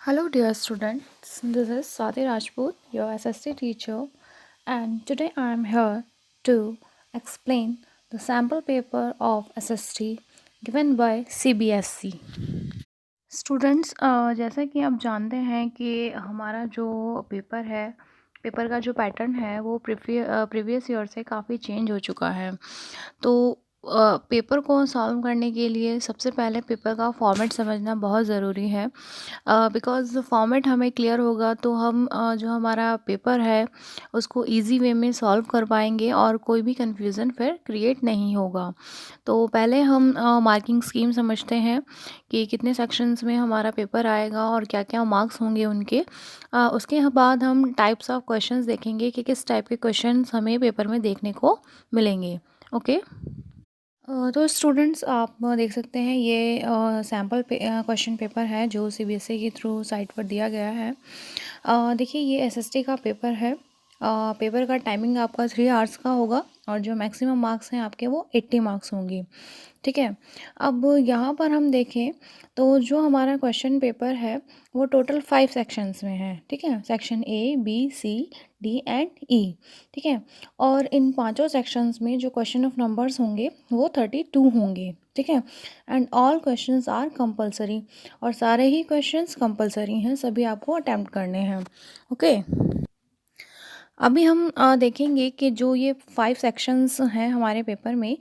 Hello, dear students. This is Swati Rajput, your SSC teacher, and today I am here to explain the sample paper of SST given by CBSE. Students, जैसा कि आप जानते हैं कि हमारा जो paper का जो पैटर्न है वो प्रीवियस ईयर से काफ़ी चेंज हो चुका है। तो पेपर को सॉल्व करने के लिए सबसे पहले पेपर का फॉर्मेट समझना बहुत ज़रूरी है। बिकॉज़ फॉर्मेट हमें क्लियर होगा तो हम जो हमारा पेपर है उसको इजी वे में सॉल्व कर पाएंगे और कोई भी कन्फ्यूज़न फिर क्रिएट नहीं होगा। तो पहले हम मार्किंग स्कीम समझते हैं कि कितने सेक्शंस में हमारा पेपर आएगा और क्या क्या मार्क्स होंगे उनके। उसके बाद हम टाइप्स ऑफ क्वेश्चंस देखेंगे कि किस टाइप के क्वेश्चंस हमें पेपर में देखने को मिलेंगे। ओके। तो स्टूडेंट्स, आप देख सकते हैं ये सैम्पल क्वेश्चन पेपर है जो सीबीएसई के थ्रू साइट पर दिया गया है। देखिए, ये एसएसटी का पेपर है। पेपर का टाइमिंग आपका 3 आवर्स का होगा और जो मैक्सिमम मार्क्स हैं आपके वो 80 मार्क्स होंगे। ठीक है। अब यहाँ पर हम देखें तो जो हमारा क्वेश्चन पेपर है वो टोटल 5 सेक्शंस में है। ठीक है, section A, B, C, D and E. ठीक है। और इन पांचों सेक्शंस में जो क्वेश्चन ऑफ नंबर्स होंगे वो 32 होंगे। ठीक है। And all questions are compulsory, और सारे ही क्वेश्चंस कंपलसरी हैं, सभी आपको अटेम्प्ट करने हैं। ओके। अभी हम देखेंगे कि जो ये 5 सेक्शंस हैं हमारे पेपर में,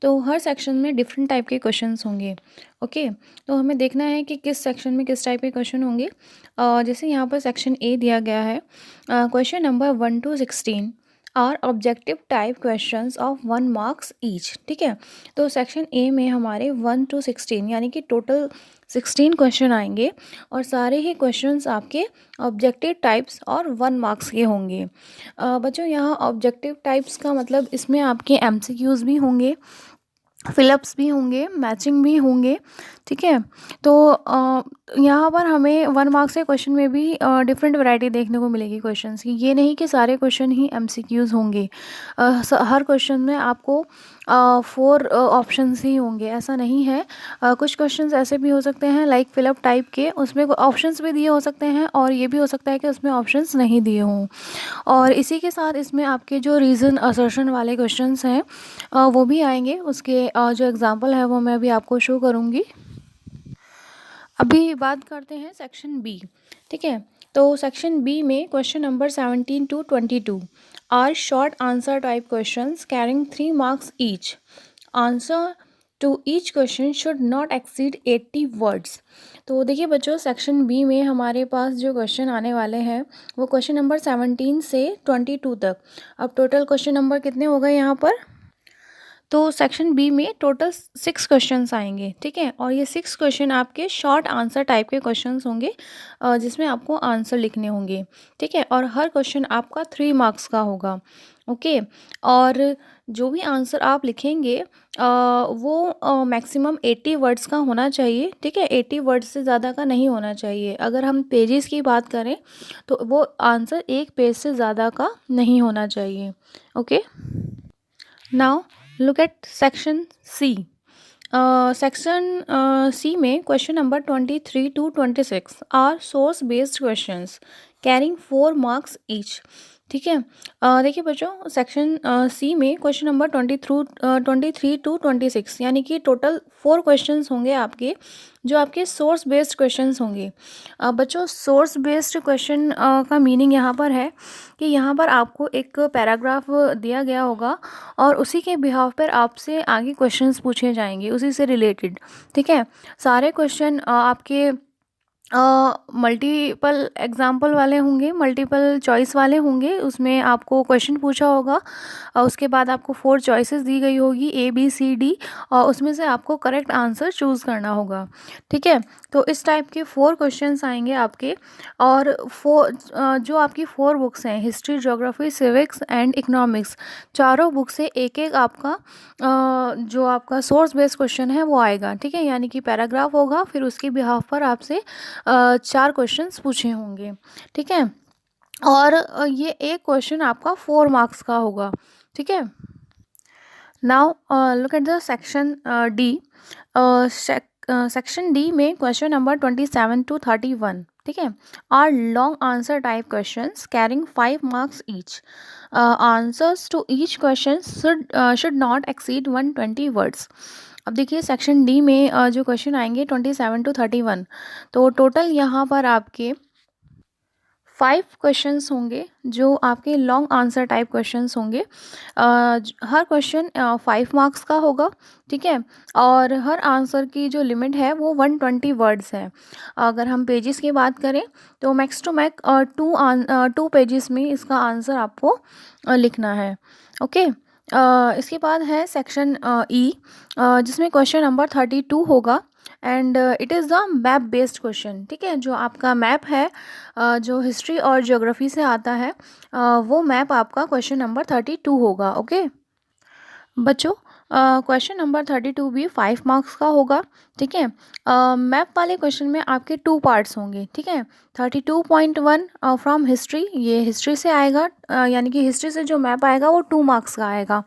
तो हर सेक्शन में डिफरेंट टाइप के क्वेश्चंस होंगे। ओके। तो हमें देखना है कि किस सेक्शन में किस टाइप के क्वेश्चन होंगे। जैसे यहाँ पर सेक्शन ए दिया गया है, question number 1 to 16 are objective type questions of 1 marks each. ठीक है। तो सेक्शन ए में हमारे 1 to 16 यानी कि टोटल 16 क्वेश्चन आएंगे और सारे ही क्वेश्चंस आपके ऑब्जेक्टिव टाइप्स और 1 मार्क्स के होंगे। बच्चों, यहाँ ऑब्जेक्टिव टाइप्स का मतलब इसमें आपके एमसीक्यूज़ भी होंगे, फिलअप्स भी होंगे, मैचिंग भी होंगे। ठीक है। तो यहाँ पर हमें 1 मार्क्स के क्वेश्चन में भी डिफरेंट वैरायटी देखने को मिलेगी क्वेश्चंस की। ये नहीं कि सारे क्वेश्चन ही एमसीक्यूज़ होंगे। हर क्वेश्चन में आपको 4 ऑप्शंस ही होंगे, ऐसा नहीं है। कुछ क्वेश्चंस ऐसे भी हो सकते हैं लाइक फिलअप टाइप के, उसमें ऑप्शंस भी दिए हो सकते हैं और ये भी हो सकता है कि उसमें ऑप्शंस नहीं दिए हों। और इसी के साथ इसमें आपके जो रीज़न असर्शन वाले क्वेश्चंस हैं वो भी आएंगे। उसके जो एग्जांपल है वो मैं अभी आपको शो करूँगी। अभी बात करते हैं सेक्शन बी। ठीक है। तो सेक्शन बी में question number 17 to 22 are short answer type questions carrying 3 marks each. Answer to each question should not exceed 80 words. तो देखिए बच्चों, सेक्शन बी में हमारे पास जो क्वेश्चन आने वाले हैं वो क्वेश्चन नंबर 17 से 22 तक। अब टोटल क्वेश्चन नंबर कितने हो गए यहाँ पर? तो सेक्शन बी में टोटल 6 क्वेश्चंस आएंगे। ठीक है। और ये 6 क्वेश्चन आपके शॉर्ट आंसर टाइप के क्वेश्चंस होंगे, जिसमें आपको आंसर लिखने होंगे। ठीक है। और हर क्वेश्चन आपका 3 मार्क्स का होगा। ओके। और जो भी आंसर आप लिखेंगे वो मैक्सिमम 80 वर्ड्स का होना चाहिए। ठीक है। 80 वर्ड्स से ज़्यादा का नहीं होना चाहिए। अगर हम पेजेस की बात करें तो वो आंसर एक पेज से ज़्यादा का नहीं होना चाहिए। Okay. Now look at section C. Section C में question number 23 to 26 are source based questions carrying 4 marks each. ठीक है। देखिए बच्चों, सेक्शन सी में क्वेश्चन नंबर 23 to 26 यानी कि टोटल 4 क्वेश्चंस होंगे आपके, जो आपके सोर्स बेस्ड क्वेश्चंस होंगे। बच्चों, सोर्स बेस्ड क्वेश्चन का मीनिंग यहाँ पर है कि यहाँ पर आपको एक पैराग्राफ दिया गया होगा और उसी के बिहाफ पर आपसे आगे क्वेश्चंस पूछे जाएंगे उसी से रिलेटेड। ठीक है। सारे क्वेश्चन आपके मल्टीपल एग्जाम्पल वाले होंगे, मल्टीपल चॉइस वाले होंगे। उसमें आपको क्वेश्चन पूछा होगा और उसके बाद आपको 4 चॉइसेस दी गई होगी, ए बी सी डी, और उसमें से आपको करेक्ट आंसर चूज़ करना होगा। ठीक है। तो इस टाइप के 4 क्वेश्चंस आएंगे आपके। और जो आपकी 4 बुक्स हैं, history, geography, civics and economics, चारों बुक से एक एक आपका जो आपका सोर्स बेस्ड क्वेश्चन है वो आएगा। ठीक है। यानी कि पैराग्राफ होगा, फिर उसके बिहाफ पर आपसे 4 क्वेश्चंस पूछे होंगे। ठीक है। और ये एक क्वेश्चन आपका 4 मार्क्स का होगा। ठीक है। Now look at the section D. Section D में क्वेश्चन नंबर 27 to 31 ठीक है, are long answer type questions carrying 5 marks each. Answers to each question should not exceed 120 words. अब देखिए सेक्शन डी में जो क्वेश्चन आएंगे 27 to 31, तो total यहाँ पर आपके 5 क्वेश्चंस होंगे जो आपके लॉन्ग आंसर टाइप क्वेश्चंस होंगे. हर क्वेश्चन 5 मार्क्स का होगा. ठीक है, और हर आंसर की जो लिमिट है वो 120 वर्ड्स है. अगर हम पेजेस की बात करें तो मैक्स टू मैक्स 2 पेजेस में इसका आंसर आपको लिखना है. ओके. इसके बाद है सेक्शन ई, जिसमें क्वेश्चन नंबर 32 होगा and it is the map based question. ठीक है, जो आपका मैप है जो हिस्ट्री और ज्योग्राफी से आता है, वो मैप आपका क्वेश्चन नंबर 32 होगा. ओके बच्चों, क्वेश्चन नंबर 32 भी 5 मार्क्स का होगा. ठीक है, मैप वाले क्वेश्चन में आपके 2 पार्ट्स होंगे. ठीक है, 32.1 फ्रॉम हिस्ट्री, ये हिस्ट्री से आएगा, यानी कि हिस्ट्री से जो मैप आएगा वो 2 मार्क्स का आएगा.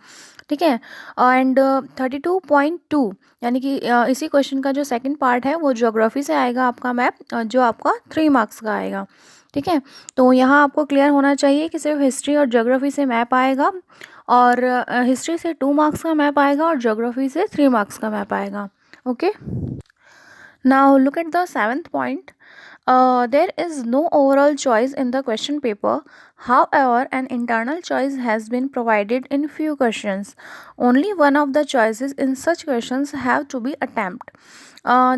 ठीक है, एंड 32.2 यानी कि इसी क्वेश्चन का जो सेकंड पार्ट है वो ज्योग्राफी से आएगा आपका मैप, जो आपका 3 मार्क्स का आएगा. ठीक है, तो यहाँ आपको क्लियर होना चाहिए कि सिर्फ हिस्ट्री और ज्योग्राफी से मैप आएगा, और हिस्ट्री से 2 मार्क्स का मैप आएगा और ज्योग्राफी से 3 मार्क्स का मैप आएगा. Okay, now look at the 7th point. There is no overall choice in the question paper. However, an internal choice has been provided in few questions. Only one of the choices in such questions have to be attempted.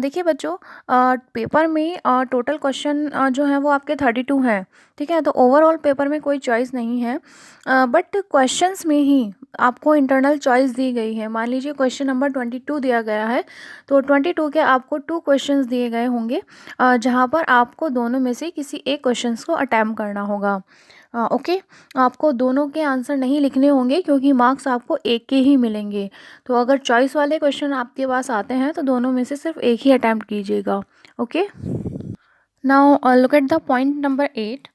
देखिए बच्चों, paper में total question जो है वो आपके 32 हैं. ठीक है, तो ओवरऑल पेपर में कोई चॉइस नहीं है, बट क्वेश्चंस में ही आपको इंटरनल चॉइस दी गई है. मान लीजिए क्वेश्चन नंबर 22 दिया गया है, तो 22 के आपको 2 क्वेश्चंस दिए गए होंगे, जहाँ पर आपको दोनों में से किसी एक क्वेश्चंस को अटैम्प्ट करना होगा. ओके, आपको दोनों के आंसर नहीं लिखने होंगे क्योंकि मार्क्स आपको एक के ही मिलेंगे. तो अगर चॉइस वाले क्वेश्चन आपके पास आते हैं तो दोनों में से सिर्फ एक ही अटैम्प्ट कीजिएगा. Okay, now look at the point number 8.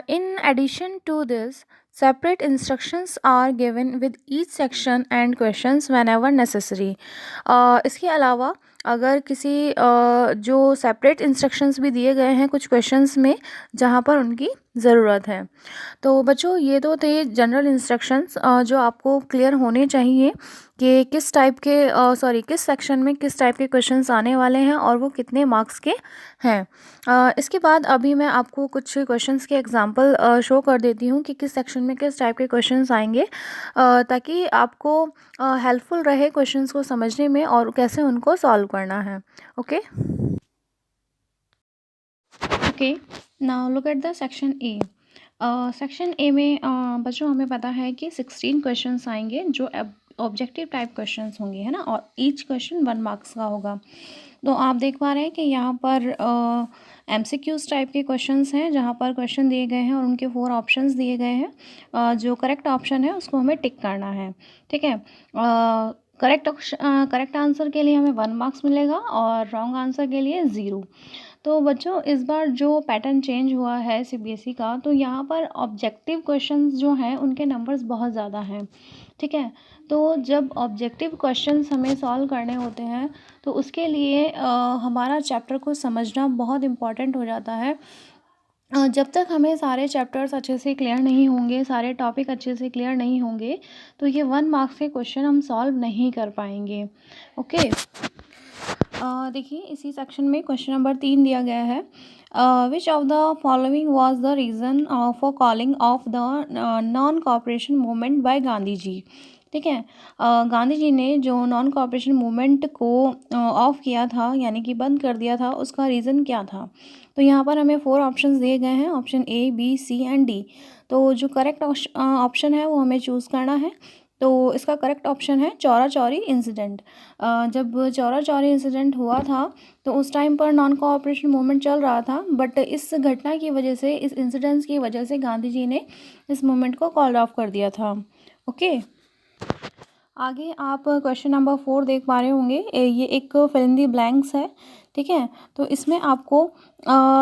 In addition to this, separate instructions are given with each section and questions whenever necessary. इसके अलावा अगर किसी जो सेपरेट इंस्ट्रक्शंस भी दिए गए हैं कुछ क्वेश्चंस में जहाँ पर उनकी ज़रूरत है. तो बच्चों ये तो थे जनरल इंस्ट्रक्शंस जो आपको क्लियर होने चाहिए कि किस टाइप के किस सेक्शन में किस टाइप के क्वेश्चंस आने वाले हैं और वो कितने मार्क्स के हैं. इसके बाद अभी मैं आपको कुछ क्वेश्चंस के एग्जांपल शो कर देती हूँ कि किस सेक्शन में किस टाइप के क्वेश्चंस आएंगे, ताकि आपको हेल्पफुल रहे क्वेश्चंस को समझने में और कैसे उनको सॉल्व करना है. Okay okay, now look at the section A. Section A में बच्चों हमें पता है कि 16 क्वेश्चंस आएंगे जो ऑब्जेक्टिव टाइप क्वेश्चंस होंगे, है ना, और ईच क्वेश्चन 1 मार्क्स का होगा. तो आप देख पा रहे हैं कि यहाँ पर MCQs टाइप के क्वेश्चंस हैं जहाँ पर क्वेश्चन दिए गए हैं और उनके 4 ऑप्शंस दिए गए हैं. जो करेक्ट ऑप्शन है उसको हमें टिक करना है. ठीक है, करेक्ट आंसर के लिए हमें 1 मार्क्स मिलेगा और रॉन्ग आंसर के लिए 0. तो बच्चों इस बार जो पैटर्न चेंज हुआ है CBSE का, तो यहाँ पर ऑब्जेक्टिव क्वेश्चंस जो हैं उनके नंबर्स बहुत ज़्यादा हैं. ठीक है, तो जब ऑब्जेक्टिव क्वेश्चंस हमें सॉल्व करने होते हैं तो उसके लिए हमारा चैप्टर को समझना बहुत इम्पॉर्टेंट हो जाता है. जब तक हमें सारे चैप्टर्स अच्छे से क्लियर नहीं होंगे, सारे टॉपिक अच्छे से क्लियर नहीं होंगे, तो ये 1 मार्क्स के क्वेश्चन हम सॉल्व नहीं कर पाएंगे. ओके, देखिए इसी सेक्शन में क्वेश्चन नंबर 3 दिया गया है. Which of the following was the reason for calling off the non cooperation movement by Gandhi ji. ठीक है, गांधी जी ने जो नॉन कॉपरेशन मूवमेंट को ऑफ किया था यानी कि बंद कर दिया था, उसका रीज़न क्या था. तो यहाँ पर हमें 4 ऑप्शंस दिए गए हैं, option A, B, C and D. तो जो करेक्ट ऑप्शन है वो हमें चूज़ करना है. तो इसका करेक्ट ऑप्शन है चौरा चौरी इंसिडेंट. जब चौरा चौरी इंसिडेंट हुआ था तो उस टाइम पर नॉन कोऑपरेशन मूवमेंट चल रहा था, बट इस घटना की वजह से, इस इंसिडेंट्स की वजह से गांधी जी ने इस मूवमेंट को कॉल ऑफ कर दिया था. ओके, आगे आप क्वेश्चन नंबर 4 देख पा रहे होंगे. ये एक फिल इन दी ब्लैंक्स है. ठीक है, तो इसमें आपको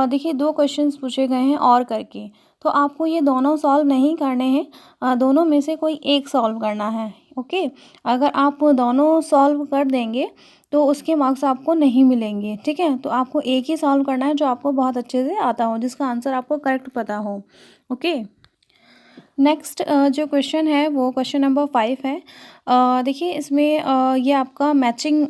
देखिए 2 क्वेश्चंस पूछे गए हैं और करके, तो आपको ये दोनों सॉल्व नहीं करने हैं, दोनों में से कोई एक सॉल्व करना है. ओके। अगर आप दोनों सॉल्व कर देंगे तो उसके मार्क्स आपको नहीं मिलेंगे, ठीक है। तो आपको एक ही सॉल्व करना है जो आपको बहुत अच्छे से आता हो, जिसका आंसर आपको करेक्ट पता हो। ओके। नेक्स्ट जो क्वेश्चन है वो क्वेश्चन नंबर 5 है। देखिए इसमें ये आपका मैचिंग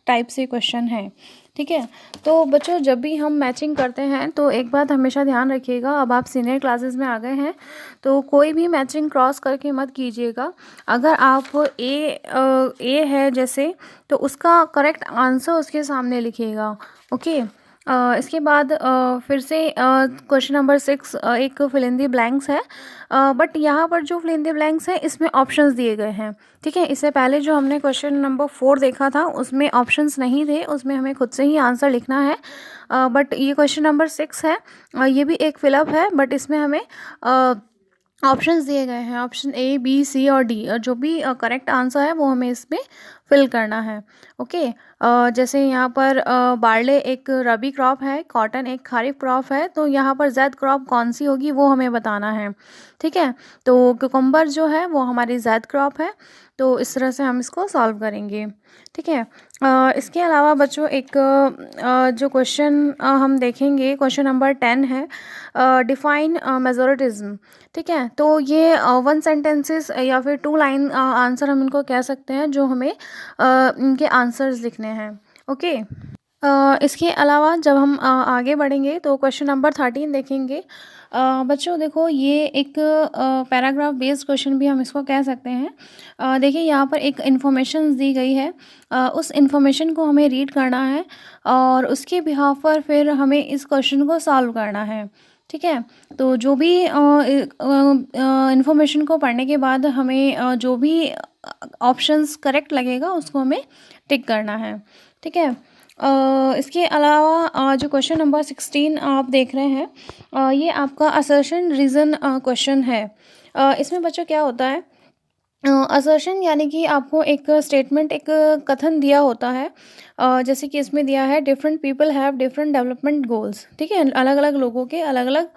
टाइप से क्वेश्चन है, ठीक है। तो बच्चों जब भी हम मैचिंग करते हैं तो एक बात हमेशा ध्यान रखिएगा, अब आप सीनियर क्लासेस में आ गए हैं तो कोई भी मैचिंग क्रॉस करके मत कीजिएगा। अगर आप ए है जैसे, तो उसका करेक्ट आंसर उसके सामने लिखिएगा। ओके। इसके बाद फिर से क्वेश्चन नंबर 6 एक फिल इन द ब्लैंक्स है, बट यहाँ पर जो फिल इन द ब्लैंक्स है इसमें ऑप्शंस दिए गए हैं, ठीक है। इससे पहले जो हमने क्वेश्चन नंबर 4 देखा था उसमें ऑप्शंस नहीं थे, उसमें हमें खुद से ही आंसर लिखना है। बट ये क्वेश्चन नंबर 6 है, ये भी एक फिलअप है, बट इसमें हमें ऑप्शंस दिए गए हैं, ऑप्शन ए बी सी और डी, और जो भी करेक्ट आंसर है वो हमें इसमें फिल करना है। ओके। जैसे यहाँ पर बार्ले एक रबी क्रॉप है, कॉटन एक खरीफ क्रॉप है, तो यहाँ पर जेड क्रॉप कौन सी होगी वो हमें बताना है, ठीक है। तो कुकुम्बर जो है वो हमारी जेड क्रॉप है, तो इस तरह से हम इसको सॉल्व करेंगे, ठीक है। इसके अलावा बच्चों एक जो क्वेश्चन हम देखेंगे क्वेश्चन नंबर 10 है, डिफाइन मेजोरिटिज्म, ठीक है। तो ये 1 सेंटेंसेस या फिर 2 लाइन आंसर हम इनको कह सकते हैं जो हमें इनके आंसर्स लिखने हैं। ओके। इसके अलावा जब हम आगे बढ़ेंगे तो क्वेश्चन नंबर 13 देखेंगे। बच्चों देखो ये एक पैराग्राफ बेस्ड क्वेश्चन भी हम इसको कह सकते हैं। देखिए यहाँ पर एक इन्फॉर्मेशन दी गई है, उस इन्फॉर्मेशन को हमें रीड करना है और उसके बिहाफ पर फिर हमें इस क्वेश्चन को सॉल्व करना है, ठीक है। तो जो भी इन्फॉर्मेशन को पढ़ने के बाद हमें जो भी ऑप्शंस करेक्ट लगेगा उसको हमें टिक करना है, ठीक है। इसके अलावा जो क्वेश्चन नंबर 16 आप देख रहे हैं, ये आपका असर्शन रीज़न क्वेश्चन है। इसमें बच्चों क्या होता है, असर्शन यानी कि आपको एक स्टेटमेंट, एक कथन दिया होता है, जैसे कि इसमें दिया है different people have different development goals, ठीक है। अलग अलग लोगों के अलग अलग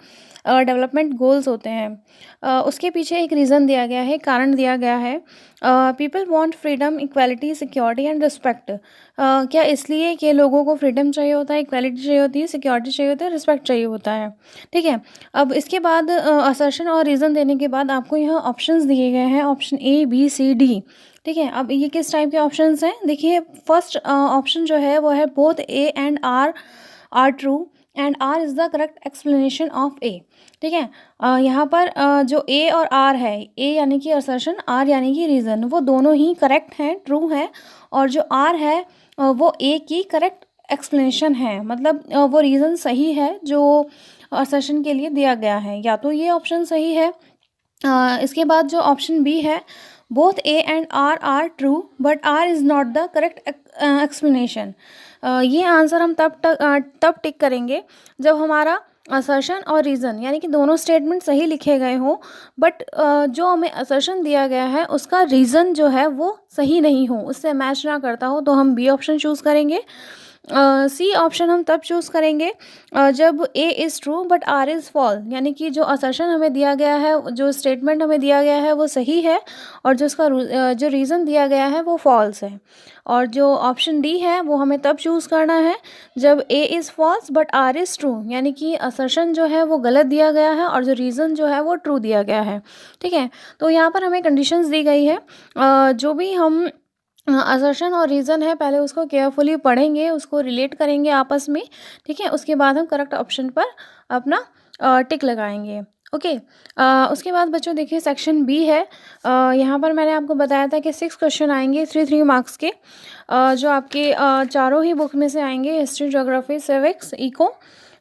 डेवलपमेंट गोल्स होते हैं। उसके पीछे एक रीज़न दिया गया है, कारण दिया गया है, people want freedom equality security and respect. क्या इसलिए कि लोगों को फ्रीडम चाहिए होता है, इक्वालिटी चाहिए होती है, सिक्योरिटी चाहिए होता है, रिस्पेक्ट चाहिए होता है, ठीक है। अब इसके बाद असर्शन और रीज़न देने के बाद आपको यहाँ ऑप्शंस दिए गए हैं, option A B C D, ठीक है। अब ये किस टाइप के ऑप्शंस हैं, देखिए फर्स्ट ऑप्शन जो है वो है both A and R true and R is the correct explanation of A, ठीक है। यहाँ पर जो ए और आर है, ए यानी कि असर्शन, आर यानी कि रीज़न, वो दोनों ही करेक्ट हैं, ट्रू है, और जो आर है वो ए की करेक्ट एक्सप्लेनेशन है, मतलब वो रीज़न सही है जो असर्शन के लिए दिया गया है, या तो ये ऑप्शन सही है। इसके बाद जो ऑप्शन बी है, both A and R true but R is not the correct explanation, ये आंसर हम तब टिक करेंगे जब हमारा असर्शन और रीज़न यानी कि दोनों स्टेटमेंट सही लिखे गए हों, बट जो हमें असर्शन दिया गया है उसका रीज़न जो है वो सही नहीं हो, उससे मैच ना करता हो, तो हम बी ऑप्शन चूज़ करेंगे। सी ऑप्शन हम तब चूज़ करेंगे जब A is true but R is false, यानी कि जो असर्शन हमें दिया गया है, जो स्टेटमेंट हमें दिया गया है वो सही है और जो उसका जो रीज़न दिया गया है वो फॉल्स है। और जो ऑप्शन डी है वो हमें तब चूज़ करना है जब A is false but R is true, यानी कि असर्शन जो है वो गलत दिया गया है और जो रीज़न जो है वो ट्रू दिया गया है, ठीक है। तो यहाँ पर हमें कंडीशंस दी गई है, जो भी हम असर्शन और रीज़न है पहले उसको केयरफुली पढ़ेंगे, उसको रिलेट करेंगे आपस में, ठीक है। उसके बाद हम करेक्ट ऑप्शन पर अपना टिक लगाएंगे। ओके। उसके बाद बच्चों देखिए सेक्शन बी है, यहाँ पर मैंने आपको बताया था कि 6 क्वेश्चन आएंगे 3 मार्क्स के, जो आपके चारों ही बुक में से आएंगे, हिस्ट्री, ज्योग्राफी, सिविक्स, इको,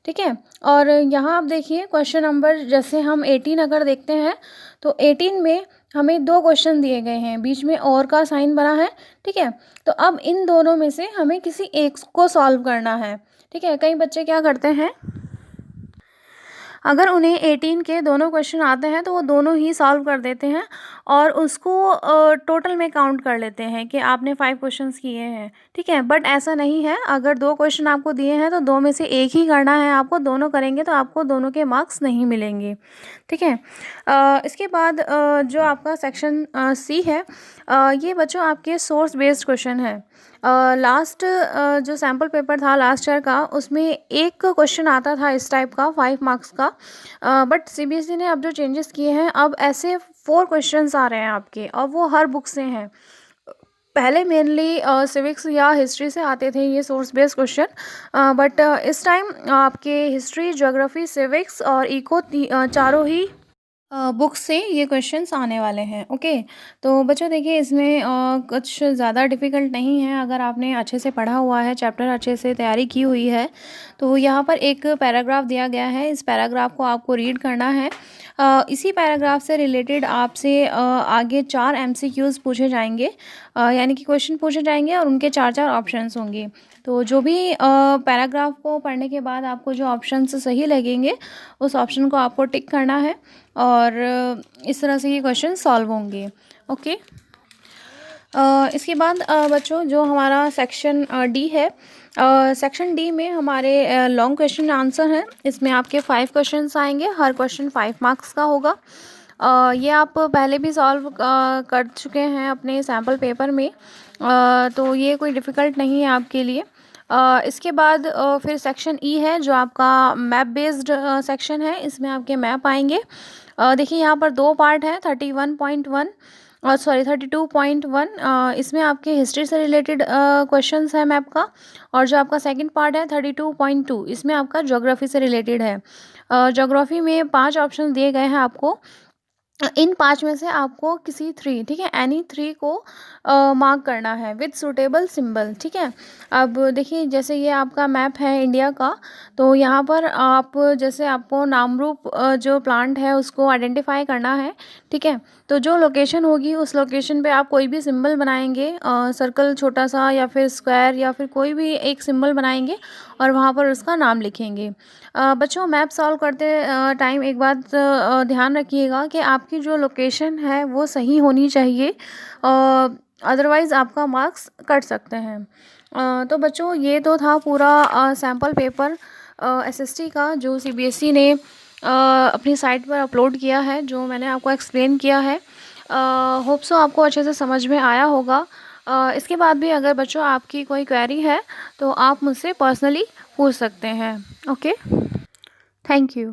ठीक है। और यहाँ आप देखिए क्वेश्चन नंबर, जैसे हम 18 अगर देखते हैं तो 18 में हमें 2 क्वेश्चन दिए गए हैं, बीच में और का साइन बना है, ठीक है। तो अब इन दोनों में से हमें किसी एक को सॉल्व करना है, ठीक है। कई बच्चे क्या करते हैं, अगर उन्हें 18 के दोनों क्वेश्चन आते हैं तो वो दोनों ही सॉल्व कर देते हैं और उसको टोटल में काउंट कर लेते हैं कि आपने 5 क्वेश्चंस किए हैं, ठीक है। बट ऐसा नहीं है, अगर 2 क्वेश्चन आपको दिए हैं तो 2 में से एक ही करना है आपको, दोनों करेंगे तो आपको दोनों के मार्क्स नहीं मिलेंगे, ठीक है। इसके बाद जो आपका सेक्शन सी है, ये बच्चों आपके सोर्स बेस्ड क्वेश्चन है। लास्ट जो सैम्पल पेपर था लास्ट ईयर का, उसमें एक क्वेश्चन आता था इस टाइप का 5 मार्क्स का, बट सीबीएसई ने अब जो चेंजेस किए हैं, अब ऐसे 4 क्वेश्चंस आ रहे हैं आपके, और वो हर बुक से हैं। पहले मेनली सिविक्स या हिस्ट्री से आते थे ये सोर्स बेस्ड क्वेश्चन, बट इस टाइम आपके हिस्ट्री, ज्योग्राफी, सिविक्स और इको चारों ही बुक्स से ये क्वेश्चंस आने वाले हैं। ओके, तो बच्चों देखिए, इसमें कुछ ज़्यादा डिफ़िकल्ट नहीं है। अगर आपने अच्छे से पढ़ा हुआ है, चैप्टर अच्छे से तैयारी की हुई है, तो यहाँ पर एक पैराग्राफ दिया गया है। इस पैराग्राफ को आपको रीड करना है। इसी पैराग्राफ से रिलेटेड आपसे आगे 4 एमसीक्यूज़ पूछे जाएंगे, यानी कि क्वेश्चन पूछे जाएंगे और उनके 4-4 ऑप्शंस होंगे। तो जो भी पैराग्राफ को पढ़ने के बाद आपको जो ऑप्शंस सही लगेंगे, उस ऑप्शन को आपको टिक करना है और इस तरह से ये क्वेश्चन सॉल्व होंगे। ओके, इसके बाद बच्चों जो हमारा सेक्शन डी है, सेक्शन डी में हमारे लॉन्ग क्वेश्चन आंसर हैं। इसमें आपके 5 क्वेश्चंस आएंगे, हर क्वेश्चन 5 मार्क्स का होगा। ये आप पहले भी सॉल्व कर चुके हैं अपने सैम्पल पेपर में, तो ये कोई डिफ़िकल्ट नहीं है आपके लिए। इसके बाद फिर सेक्शन ई है जो आपका मैप बेस्ड सेक्शन है। इसमें आपके मैप आएंगे। देखिए यहाँ पर 2 पार्ट हैं, 31.1 और 32.1। इसमें आपके हिस्ट्री से रिलेटेड क्वेश्चंस है मैप का, और जो आपका सेकंड पार्ट है 32.2, इसमें आपका ज्योग्राफी से रिलेटेड है। ज्योग्राफी में 5 ऑप्शन दिए गए हैं आपको। इन 5 में से आपको किसी 3, ठीक है, एनी 3 को मार्क करना है विद सूटेबल सिंबल, ठीक है। अब देखिए, जैसे ये आपका मैप है इंडिया का, तो यहाँ पर आप जैसे आपको नामरूप जो प्लांट है उसको आइडेंटिफाई करना है, ठीक है। तो जो लोकेशन होगी उस लोकेशन पे आप कोई भी सिंबल बनाएंगे, सर्कल छोटा सा या फिर स्क्वायर या फिर कोई भी एक सिंबल बनाएंगे और वहाँ पर उसका नाम लिखेंगे। बच्चों, मैप सॉल्व करते टाइम एक बात ध्यान रखिएगा कि आपकी जो लोकेशन है वो सही होनी चाहिए, अदरवाइज़ आपका मार्क्स कट सकते हैं। तो बच्चों, ये तो था पूरा सैम्पल पेपर एसएसटी का जो सीबीएसई ने अपनी साइट पर अपलोड किया है, जो मैंने आपको एक्सप्लेन किया है। होप सो आपको अच्छे से समझ में आया होगा। इसके बाद भी अगर बच्चों आपकी कोई क्वेरी है तो आप मुझसे पर्सनली पूछ सकते हैं। Okay, thank you.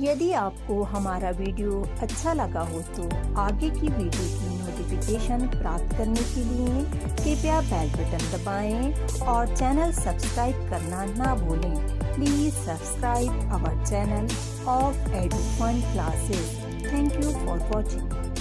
यदि आपको हमारा वीडियो अच्छा लगा हो तो आगे की वीडियो की नोटिफिकेशन प्राप्त करने के लिए कृपया बेल बटन दबाएं और चैनल सब्सक्राइब करना ना भूलें। Please subscribe our channel of Edu Fun Classes. Thank you for watching.